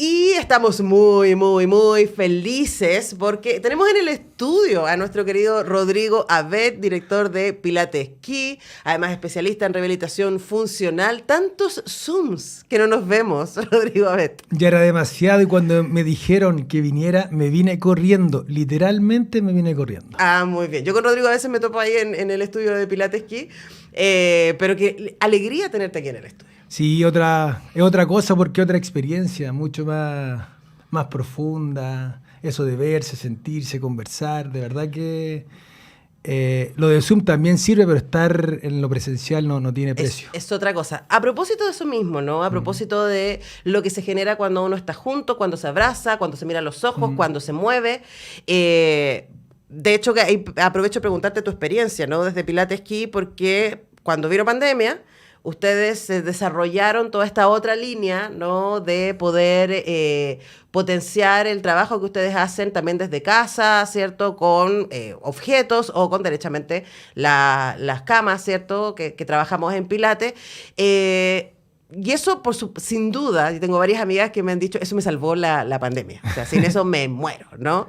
Y estamos muy, muy, muy felices porque tenemos en el estudio a nuestro querido Rodrigo Abet, director de Pilates Ki, además especialista en rehabilitación funcional. Tantos Zooms que no nos vemos, Rodrigo Abet. Ya era demasiado y cuando me dijeron que viniera, me vine corriendo. Literalmente me vine corriendo. Ah, muy bien. Yo con Rodrigo a veces me topo ahí en el estudio de Pilates Ki, pero qué alegría tenerte aquí en el estudio. Sí, es otra cosa porque otra experiencia, mucho más profunda. Eso de verse, sentirse, conversar. De verdad que lo de Zoom también sirve, pero estar en lo presencial no tiene precio. Es otra cosa. A propósito de eso mismo, ¿no? A propósito de lo que se genera cuando uno está junto, cuando se abraza, cuando se mira a los ojos, cuando se mueve. De hecho, que ahí aprovecho de preguntarte tu experiencia, ¿no? Desde Pilates Ki, porque cuando vino pandemia, ustedes desarrollaron toda esta otra línea, ¿no? De poder potenciar el trabajo que ustedes hacen también desde casa, ¿cierto? Con objetos o con derechamente las camas, ¿cierto? Que trabajamos en Pilates. Y eso, sin duda, y tengo varias amigas que me han dicho, eso me salvó la pandemia. O sea, sin eso me muero, ¿no?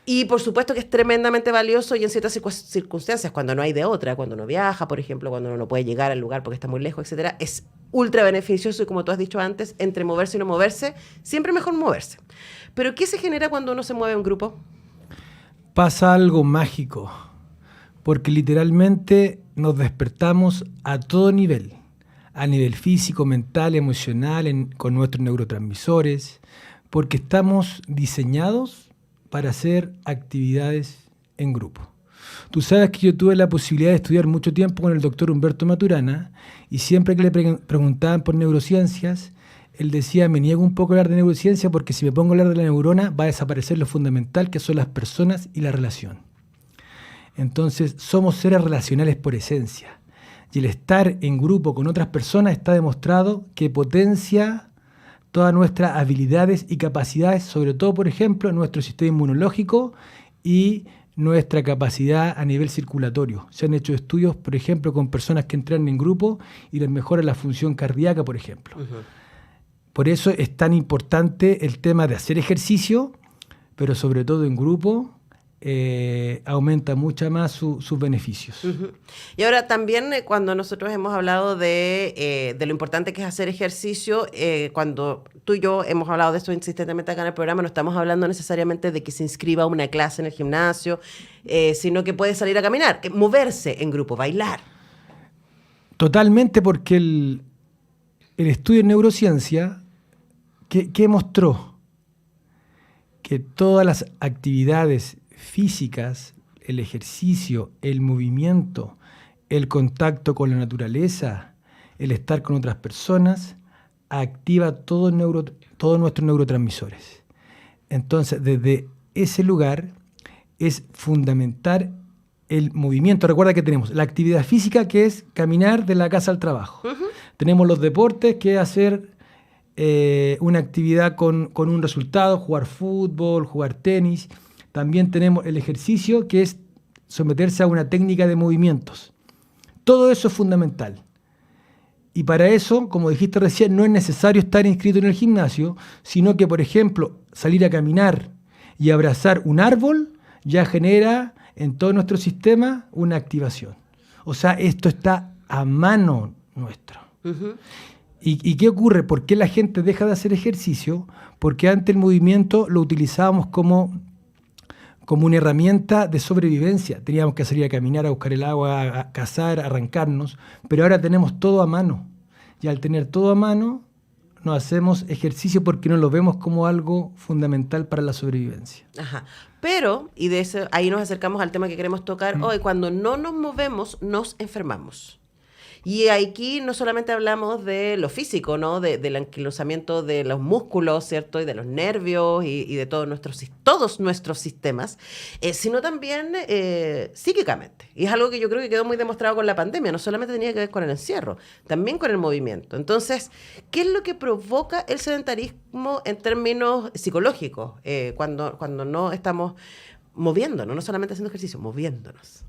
Y por supuesto que es tremendamente valioso y en ciertas circunstancias, cuando no hay de otra, cuando uno viaja, por ejemplo, cuando uno no puede llegar al lugar porque está muy lejos, etcétera, es ultra beneficioso y como tú has dicho antes, entre moverse y no moverse, siempre mejor moverse. Pero ¿qué se genera cuando uno se mueve en grupo? Pasa algo mágico, porque literalmente nos despertamos a todo nivel, a nivel físico, mental, emocional, con nuestros neurotransmisores, porque estamos diseñados para hacer actividades en grupo. Tú sabes que yo tuve la posibilidad de estudiar mucho tiempo con el doctor Humberto Maturana y siempre que le preguntaban por neurociencias, él decía, me niego un poco a hablar de neurociencia porque si me pongo a hablar de la neurona va a desaparecer lo fundamental que son las personas y la relación. Entonces somos seres relacionales por esencia y el estar en grupo con otras personas está demostrado que potencia todas nuestras habilidades y capacidades, sobre todo, por ejemplo, nuestro sistema inmunológico y nuestra capacidad a nivel circulatorio. Se han hecho estudios, por ejemplo, con personas que entrenan en grupo y les mejora la función cardíaca, por ejemplo. Uh-huh. Por eso es tan importante el tema de hacer ejercicio, pero sobre todo en grupo, aumenta mucho más sus beneficios. Uh-huh. Y ahora también cuando nosotros hemos hablado de lo importante que es hacer ejercicio, cuando tú y yo hemos hablado de esto insistentemente acá en el programa, no estamos hablando necesariamente de que se inscriba a una clase en el gimnasio, sino que puede salir a caminar, que moverse en grupo, bailar. Totalmente, porque el estudio en neurociencia, ¿qué mostró? Que todas las actividades físicas, el ejercicio, el movimiento, el contacto con la naturaleza, el estar con otras personas, activa todos nuestros neurotransmisores. Entonces, desde ese lugar es fundamental el movimiento. Recuerda que tenemos la actividad física, que es caminar de la casa al trabajo. Uh-huh. Tenemos los deportes, que es hacer una actividad con un resultado, jugar fútbol, jugar tenis. También tenemos el ejercicio, que es someterse a una técnica de movimientos. Todo eso es fundamental. Y para eso, como dijiste recién, no es necesario estar inscrito en el gimnasio, sino que, por ejemplo, salir a caminar y abrazar un árbol ya genera en todo nuestro sistema una activación. O sea, esto está a mano nuestro. Uh-huh. ¿Y qué ocurre? ¿Por qué la gente deja de hacer ejercicio? Porque antes el movimiento lo utilizábamos como una herramienta de sobrevivencia. Teníamos que salir a caminar, a buscar el agua, a cazar, a arrancarnos, pero ahora tenemos todo a mano. Y al tener todo a mano, no hacemos ejercicio porque no lo vemos como algo fundamental para la sobrevivencia. Ajá. Pero, y de eso, ahí nos acercamos al tema que queremos tocar hoy, cuando no nos movemos, nos enfermamos. Y aquí no solamente hablamos de lo físico, ¿no? Del anquilosamiento de los músculos, ¿cierto? Y de los nervios y de todos nuestros sistemas, sino también psíquicamente. Y es algo que yo creo que quedó muy demostrado con la pandemia. No solamente tenía que ver con el encierro, también con el movimiento. Entonces, ¿qué es lo que provoca el sedentarismo en términos psicológicos cuando no estamos moviéndonos, no solamente haciendo ejercicio, moviéndonos?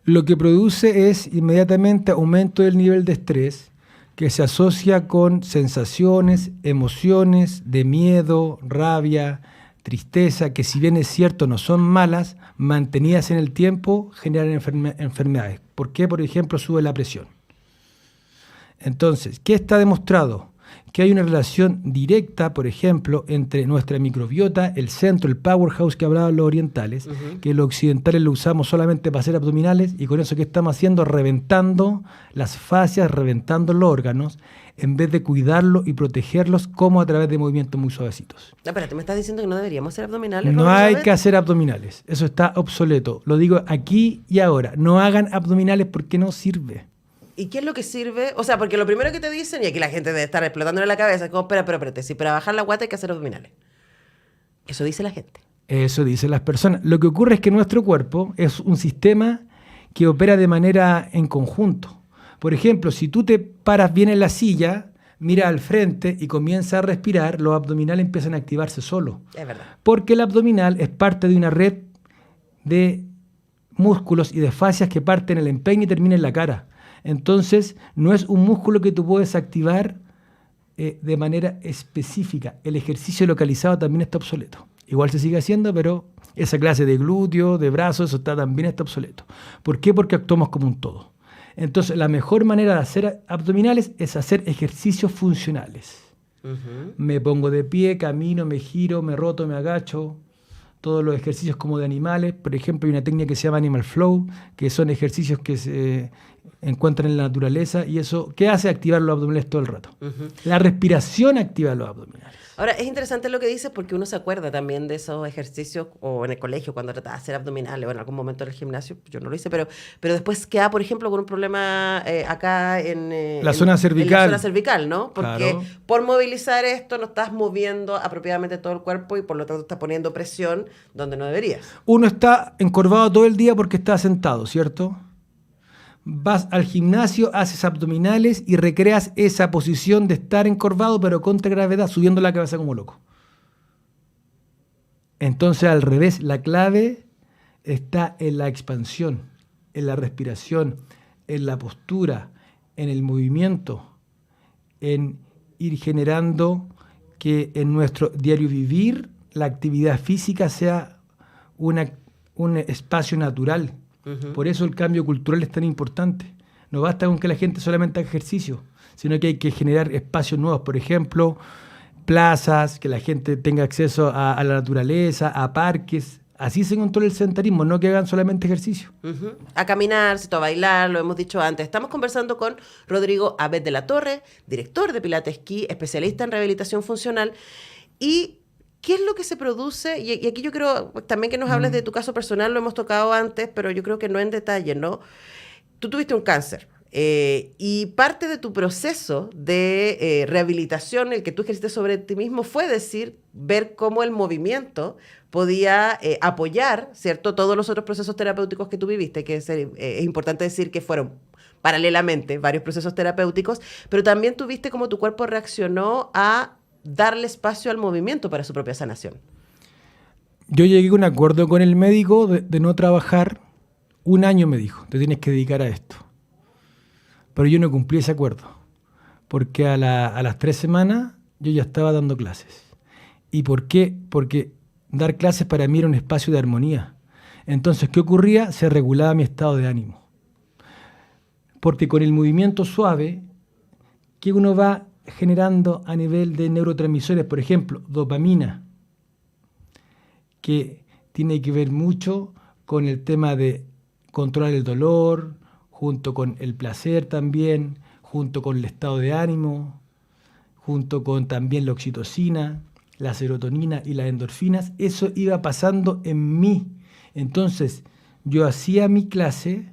Lo que produce es inmediatamente aumento del nivel de estrés, que se asocia con sensaciones, emociones de miedo, rabia, tristeza, que si bien es cierto no son malas, mantenidas en el tiempo generan enfermedades. ¿Por qué? Por ejemplo, sube la presión. Entonces, ¿qué está demostrado? Que hay una relación directa, por ejemplo, entre nuestra microbiota, el centro, el powerhouse que hablaban los orientales, que los occidentales lo usamos solamente para hacer abdominales, y con eso que estamos haciendo, reventando las fascias, reventando los órganos, en vez de cuidarlos y protegerlos como a través de movimientos muy suavecitos. No, pero tú me estás diciendo que no deberíamos hacer abdominales. No hay que hacer abdominales, eso está obsoleto. Lo digo aquí y ahora, no hagan abdominales porque no sirve. ¿Y qué es lo que sirve? O sea, porque lo primero que te dicen, y aquí la gente debe estar explotándole la cabeza, es como, espérate, si para bajar la guata hay que hacer abdominales. Eso dice la gente. Eso dicen las personas. Lo que ocurre es que nuestro cuerpo es un sistema que opera de manera en conjunto. Por ejemplo, si tú te paras bien en la silla, mira al frente y comienzas a respirar, los abdominales empiezan a activarse solos. Es verdad. Porque el abdominal es parte de una red de músculos y de fascias que parten en el empeine y terminan en la cara. Entonces, no es un músculo que tú puedes activar de manera específica. El ejercicio localizado también está obsoleto. Igual se sigue haciendo, pero esa clase de glúteo, de brazos, eso también está obsoleto. ¿Por qué? Porque actuamos como un todo. Entonces, la mejor manera de hacer abdominales es hacer ejercicios funcionales. Me pongo de pie, camino, me giro, me roto, me agacho. Todos los ejercicios como de animales. Por ejemplo, hay una técnica que se llama Animal Flow, que son ejercicios que se encuentran en la naturaleza, y eso, ¿qué hace? Activar los abdominales todo el rato. La respiración activa los abdominales. Ahora, es interesante lo que dices porque uno se acuerda también de esos ejercicios, o en el colegio cuando trataba de hacer abdominales, o en algún momento en el gimnasio, yo no lo hice, pero después queda, por ejemplo, con un problema acá en la zona cervical. En la zona cervical, ¿no? Porque claro, por movilizar esto no estás moviendo apropiadamente todo el cuerpo y por lo tanto estás poniendo presión donde no deberías. Uno está encorvado todo el día porque está sentado, ¿cierto? Vas al gimnasio, haces abdominales y recreas esa posición de estar encorvado pero contra gravedad, subiendo la cabeza como loco. Entonces, al revés, la clave está en la expansión, en la respiración, en la postura, en el movimiento, en ir generando que en nuestro diario vivir la actividad física sea un espacio natural. Por eso el cambio cultural es tan importante. No basta con que la gente solamente haga ejercicio, sino que hay que generar espacios nuevos. Por ejemplo, plazas, que la gente tenga acceso a la naturaleza, a parques. Así se controla el sedentarismo, no que hagan solamente ejercicio. A caminar, a bailar, lo hemos dicho antes. Estamos conversando con Rodrigo Abet de la Torre, director de Pilates Esquí, especialista en rehabilitación funcional. Y ¿qué es lo que se produce? Y aquí yo creo también que nos hables de tu caso personal, lo hemos tocado antes, pero yo creo que no en detalle, ¿no? Tú tuviste un cáncer y parte de tu proceso de rehabilitación, el que tú ejerciste sobre ti mismo, fue ver cómo el movimiento podía apoyar, ¿cierto?, todos los otros procesos terapéuticos que tú viviste, que es importante decir que fueron paralelamente varios procesos terapéuticos, pero también tuviste cómo tu cuerpo reaccionó a darle espacio al movimiento para su propia sanación. Yo llegué a un acuerdo con el médico de no trabajar. 1 año me dijo, te tienes que dedicar a esto. Pero yo no cumplí ese acuerdo, porque a las 3 semanas yo ya estaba dando clases. ¿Y por qué? Porque dar clases para mí era un espacio de armonía. Entonces, ¿qué ocurría? Se regulaba mi estado de ánimo. Porque con el movimiento suave, que uno va generando a nivel de neurotransmisores, por ejemplo, dopamina, que tiene que ver mucho con el tema de controlar el dolor, junto con el placer también, junto con el estado de ánimo, junto con también la oxitocina, la serotonina y las endorfinas. Eso iba pasando en mí. Entonces, yo hacía mi clase,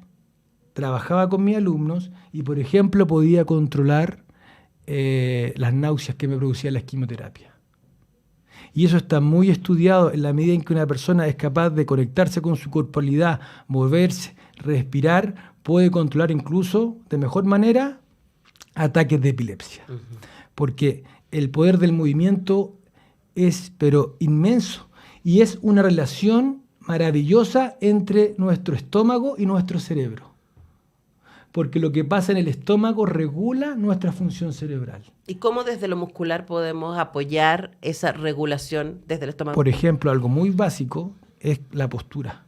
trabajaba con mis alumnos y, por ejemplo, podía controlar las náuseas que me producía la quimioterapia. Y eso está muy estudiado en la medida en que una persona es capaz de conectarse con su corporalidad, moverse, respirar, puede controlar incluso de mejor manera ataques de epilepsia. Porque el poder del movimiento es, pero inmenso, y es una relación maravillosa entre nuestro estómago y nuestro cerebro. porque lo que pasa en el estómago regula nuestra función cerebral. ¿Y cómo desde lo muscular podemos apoyar esa regulación desde el estómago? Por ejemplo, algo muy básico es la postura.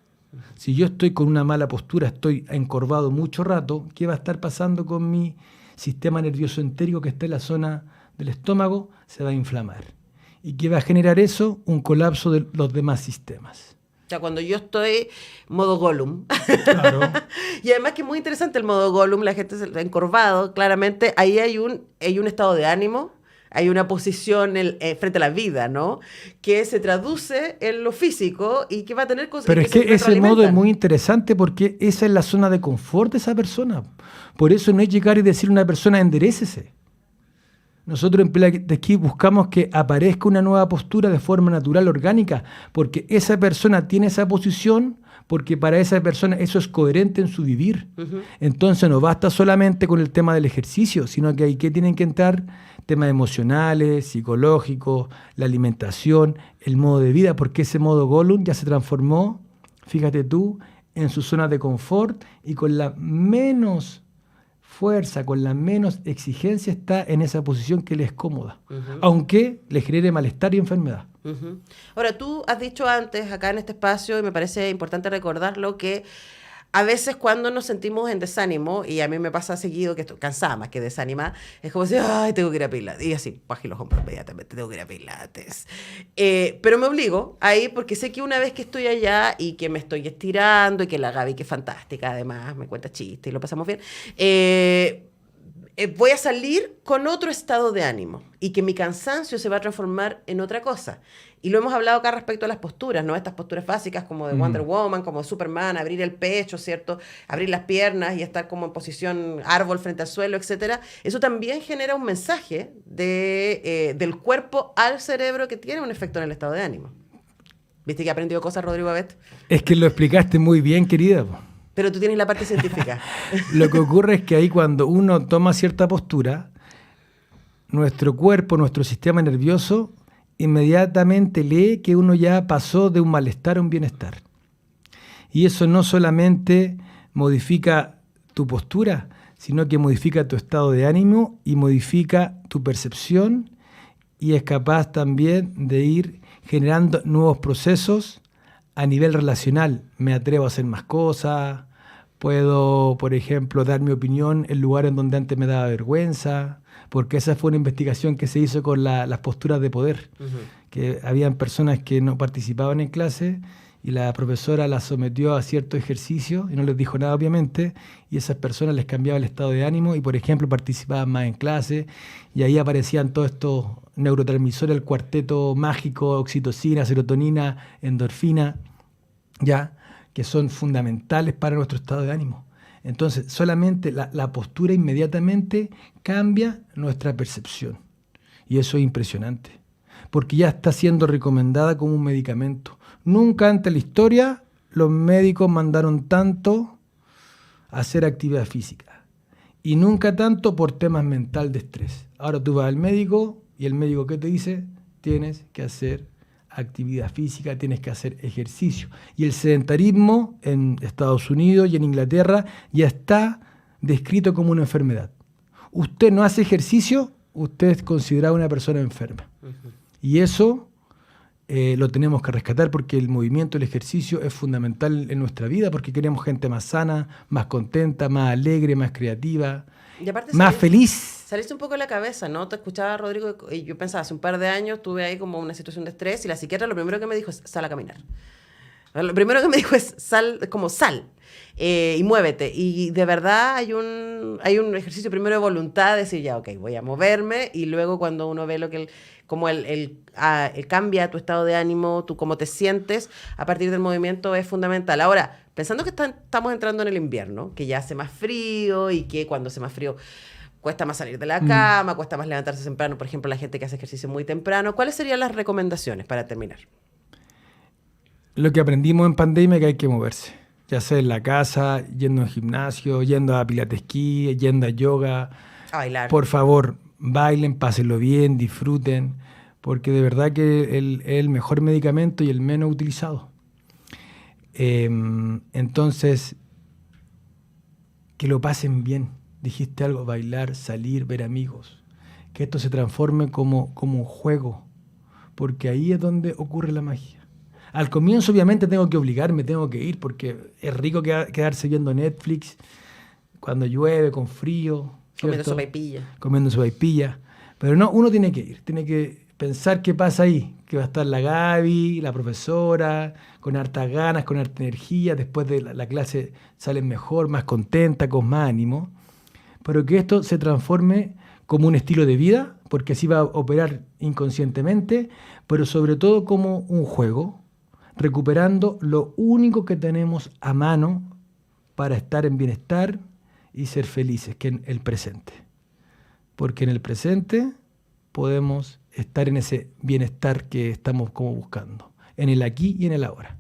Si yo estoy con una mala postura, estoy encorvado mucho rato, ¿qué va a estar pasando con mi sistema nervioso entérico que está en la zona del estómago? Se va a inflamar. ¿Y qué va a generar eso? Un colapso de los demás sistemas. O sea, cuando yo estoy modo Gollum. Claro. Y además que es muy interesante el modo Gollum, la gente se encorvado, claramente, ahí hay un estado de ánimo, hay una posición frente a la vida, ¿no? Que se traduce en lo físico y que va a tener cosas. Pero es que ese modo es muy interesante porque esa es la zona de confort de esa persona. Por eso no es llegar y decirle a una persona enderécese. Nosotros en Pelea de Esquí buscamos que aparezca una nueva postura de forma natural, orgánica, porque esa persona tiene esa posición, porque para esa persona eso es coherente en su vivir. Uh-huh. Entonces no basta solamente con el tema del ejercicio, sino que ahí que tienen que entrar temas emocionales, psicológicos, la alimentación, el modo de vida, porque ese modo Gollum ya se transformó, fíjate tú, en su zona de confort y con la menos fuerza, con la menos exigencia está en esa posición que le es cómoda, uh-huh, aunque le genere malestar y enfermedad. Uh-huh. Ahora, tú has dicho antes acá en este espacio, y me parece importante recordarlo, que a veces cuando nos sentimos en desánimo, y a mí me pasa seguido que estoy cansada más que desanimada, es como decir, ay, tengo que ir a Pilates. Y así, bajé los hombros inmediatamente, tengo que ir a Pilates. Pero me obligo a ir porque sé que una vez que estoy allá y que me estoy estirando y que la Gaby, que es fantástica, además, me cuenta chistes y lo pasamos bien, voy a salir con otro estado de ánimo y que mi cansancio se va a transformar en otra cosa. Y lo hemos hablado acá respecto a las posturas, ¿no? Estas posturas básicas como de Wonder Woman, como de Superman, abrir el pecho, ¿cierto? Abrir las piernas y estar como en posición árbol frente al suelo, etcétera. Eso también genera un mensaje del cuerpo al cerebro que tiene un efecto en el estado de ánimo. ¿Viste que he aprendido cosas, Rodrigo Abet? Es que lo explicaste muy bien, querida. Pero tú tienes la parte científica. Lo que ocurre es que ahí cuando uno toma cierta postura, nuestro cuerpo, nuestro sistema nervioso, inmediatamente lee que uno ya pasó de un malestar a un bienestar. Y eso no solamente modifica tu postura, sino que modifica tu estado de ánimo y modifica tu percepción y es capaz también de ir generando nuevos procesos a nivel relacional. Me atrevo a hacer más cosas, puedo, por ejemplo, dar mi opinión en lugares en donde antes me daba vergüenza, porque esa fue una investigación que se hizo con las posturas de poder, uh-huh, que habían personas que no participaban en clase y la profesora las sometió a cierto ejercicio y no les dijo nada, obviamente, y esas personas les cambiaba el estado de ánimo y, por ejemplo, participaban más en clase y ahí aparecían todos estos neurotransmisores, el cuarteto mágico, oxitocina, serotonina, endorfina, ya, que son fundamentales para nuestro estado de ánimo. Entonces, solamente la postura inmediatamente cambia nuestra percepción. Y eso es impresionante, porque ya está siendo recomendada como un medicamento. Nunca antes en la historia los médicos mandaron tanto a hacer actividad física. Y nunca tanto por temas mental de estrés. Ahora tú vas al médico y el médico, ¿qué te dice? Tienes que hacer actividad física, tienes que hacer ejercicio. Y el sedentarismo en Estados Unidos y en Inglaterra ya está descrito como una enfermedad. Usted no hace ejercicio, usted es considerado una persona enferma. Uh-huh. Y eso lo tenemos que rescatar porque el movimiento, el ejercicio es fundamental en nuestra vida porque queremos gente más sana, más contenta, más alegre, más creativa, más feliz. Saliste un poco de la cabeza, ¿no? Te escuchaba, Rodrigo, y yo pensaba, hace un par de años tuve ahí como una situación de estrés y la psiquiatra lo primero que me dijo es, sal a caminar. Lo primero que me dijo es, sal y muévete. Y de verdad hay un ejercicio primero de voluntad, de decir, ya, ok, voy a moverme, y luego cuando uno ve lo que cambia tu estado de ánimo, tú cómo te sientes, a partir del movimiento es fundamental. Ahora, pensando que estamos entrando en el invierno, que ya hace más frío y que cuando hace más frío cuesta más salir de la cama, cuesta más levantarse temprano, por ejemplo, la gente que hace ejercicio muy temprano. ¿Cuáles serían las recomendaciones para terminar? Lo que aprendimos en pandemia es que hay que moverse, ya sea en la casa, yendo al gimnasio, yendo a Pilates Esquí, yendo a yoga. A bailar. Por favor, bailen, pásenlo bien, disfruten, porque de verdad que es el mejor medicamento y el menos utilizado. Entonces, que lo pasen bien. Dijiste algo, bailar, salir, ver amigos. Que esto se transforme como un juego, porque ahí es donde ocurre la magia. Al comienzo obviamente tengo que obligarme, tengo que ir, porque es rico quedarse viendo Netflix cuando llueve, con frío. ¿Cierto? Comiendo sopaipilla. Pero no, uno tiene que ir, tiene que pensar qué pasa ahí, que va a estar la Gaby, la profesora, con hartas ganas, con harta energía, después de la clase salen mejor, más contenta, con más ánimo, pero que esto se transforme como un estilo de vida, porque así va a operar inconscientemente, pero sobre todo como un juego, recuperando lo único que tenemos a mano para estar en bienestar y ser felices, que es el presente. Porque en el presente podemos estar en ese bienestar que estamos como buscando, en el aquí y en el ahora.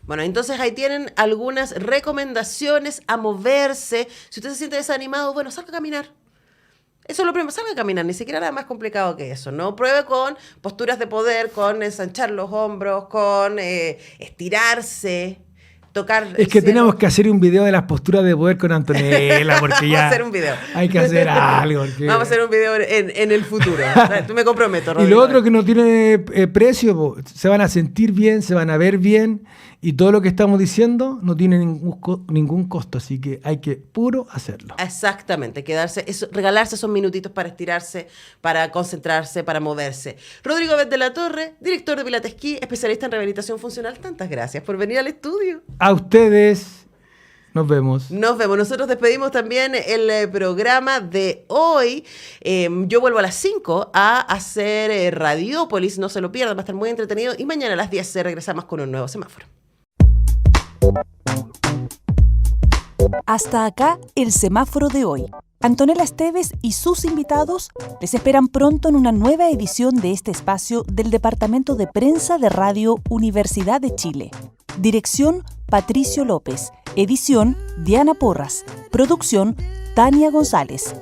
Bueno, entonces ahí tienen algunas recomendaciones a moverse. Si usted se siente desanimado, bueno, salga a caminar. Eso es lo primero, salga a caminar, ni siquiera nada más complicado que eso, ¿no? Pruebe con posturas de poder, con ensanchar los hombros, con estirarse, tocar. Es que tenemos que hacer un video de las posturas de poder con Antonella, porque ya. Vamos a hacer un video. Hay que hacer algo. Vamos a hacer un video en el futuro. Tú me comprometo, Rodrigo. Y lo otro que no tiene precio, se van a sentir bien, se van a ver bien, y todo lo que estamos diciendo no tiene ningún costo, así que hay que puro hacerlo. Exactamente, regalarse esos minutitos para estirarse, para concentrarse, para moverse. Rodrigo Abet de la Torre, director de Pilates Ki, especialista en rehabilitación funcional. Tantas gracias por venir al estudio. A ustedes. Nos vemos. Nos vemos. Nosotros despedimos también el programa de hoy. Yo vuelvo a las 5 a hacer Radiópolis. No se lo pierdan, va a estar muy entretenido. Y mañana a las 10 regresamos con un nuevo semáforo. Hasta acá el semáforo de hoy. Antonella Esteves y sus invitados les esperan pronto en una nueva edición de este espacio del Departamento de Prensa de Radio Universidad de Chile. Dirección, Patricio López. Edición, Diana Porras. Producción, Tania González.